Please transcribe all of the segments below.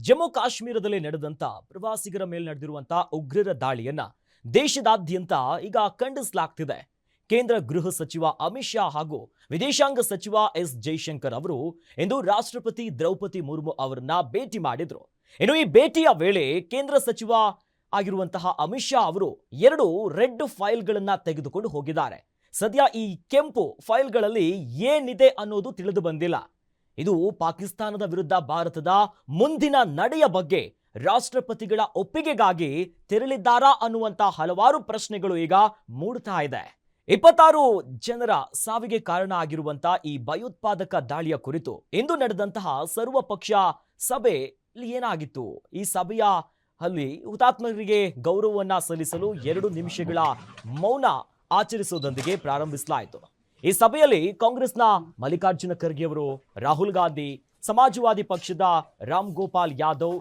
ಜಮ್ಮು ಕಾಶ್ಮೀರದಲ್ಲಿ ನಡೆದಂತ ಪ್ರವಾಸಿಗರ ಮೇಲೆ ನಡೆದಿರುವಂತ ಉಗ್ರರ ದಾಳಿಯನ್ನ ದೇಶದಾದ್ಯಂತ ಈಗ ಖಂಡಿಸಲಾಗ್ತಿದೆ. ಕೇಂದ್ರ ಗೃಹ ಸಚಿವ ಅಮಿತ್ ಶಾ ಹಾಗೂ ವಿದೇಶಾಂಗ ಸಚಿವ ಎಸ್ ಜೈಶಂಕರ್ ಅವರು ಇಂದು ರಾಷ್ಟ್ರಪತಿ ದ್ರೌಪದಿ ಮುರ್ಮು ಅವರನ್ನ ಭೇಟಿ ಮಾಡಿದ್ರು. ಇನ್ನು ಈ ಭೇಟಿಯ ವೇಳೆ ಕೇಂದ್ರ ಸಚಿವ ಆಗಿರುವಂತಹ ಅಮಿತ್ ಶಾ ಅವರು 2 ರೆಡ್ ಫೈಲ್ಗಳನ್ನ ತೆಗೆದುಕೊಂಡು ಹೋಗಿದ್ದಾರೆ. ಸದ್ಯ ಈ ಕೆಂಪು ಫೈಲ್ಗಳಲ್ಲಿ ಏನಿದೆ ಅನ್ನೋದು ತಿಳಿದು ಬಂದಿಲ್ಲ. ಇದು ಪಾಕಿಸ್ತಾನದ ವಿರುದ್ಧ ಭಾರತದ ಮುಂದಿನ ನಡೆಯ ಬಗ್ಗೆ ರಾಷ್ಟ್ರಪತಿಗಳ ಒಪ್ಪಿಗೆಗಾಗಿ ತೆರಳಿದ್ದಾರಾ ಅನ್ನುವಂತ ಹಲವಾರು ಪ್ರಶ್ನೆಗಳು ಈಗ ಮೂಡ್ತಾ ಇದೆ. 26 ಜನರ ಸಾವಿಗೆ ಕಾರಣ ಆಗಿರುವಂತಹ ಈ ಭಯೋತ್ಪಾದಕ ದಾಳಿಯ ಕುರಿತು ಇಂದು ನಡೆದಂತಹ ಸರ್ವಪಕ್ಷ ಸಭೆಯಲ್ಲಿ ಏನಾಗಿತ್ತು? ಈ ಸಭೆಯ ಅಲ್ಲಿ ಹುತಾತ್ಮರಿಗೆ ಗೌರವವನ್ನ ಸಲ್ಲಿಸಲು 2 ನಿಮಿಷಗಳ ಮೌನ ಆಚರಿಸುವುದರೊಂದಿಗೆ ಪ್ರಾರಂಭಿಸಲಾಯಿತು. ಈ ಸಭೆಯಲ್ಲಿ ಕಾಂಗ್ರೆಸ್ನ ಮಲ್ಲಿಕಾರ್ಜುನ ಖರ್ಗೆ ಅವರು, ರಾಹುಲ್ ಗಾಂಧಿ, ಸಮಾಜವಾದಿ ಪಕ್ಷದ ರಾಮ್ ಗೋಪಾಲ್ ಯಾದವ್,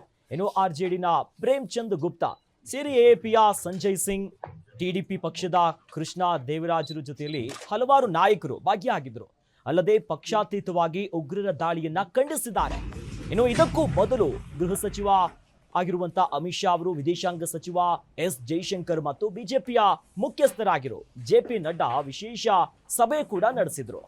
ಆರ್ಜೆಡಿನ ಪ್ರೇಮ್ ಚಂದ್ ಗುಪ್ತಾ ಸೇರಿ ಎಎಪಿಯ ಸಂಜಯ್ ಸಿಂಗ್, ಟಿಡಿಪಿ ಪಕ್ಷದ ಕೃಷ್ಣ ದೇವರಾಜರ ಜೊತೆಯಲ್ಲಿ ಹಲವಾರು ನಾಯಕರು ಭಾಗಿಯಾಗಿದ್ದರು. ಅಲ್ಲದೆ ಪಕ್ಷಾತೀತವಾಗಿ ಉಗ್ರರ ದಾಳಿಯನ್ನ ಖಂಡಿಸಿದ್ದಾರೆ. ಇದಕ್ಕೂ ಮೊದಲು ಗೃಹ ಸಚಿವ ಆಗಿರುವಂತಹ ಅಮಿತ್ ಶಾ ಅವರು, ವಿದೇಶಾಂಗ ಸಚಿವ ಎಸ್ ಜೈಶಂಕರ್ ಮತ್ತು ಬಿಜೆಪಿಯ ಮುಖ್ಯಸ್ಥರಾಗಿರೋ ಜೆಪಿ ನಡ್ಡಾ ವಿಶೇಷ ಸಭೆ ಕೂಡ ನಡೆಸಿದ್ರು.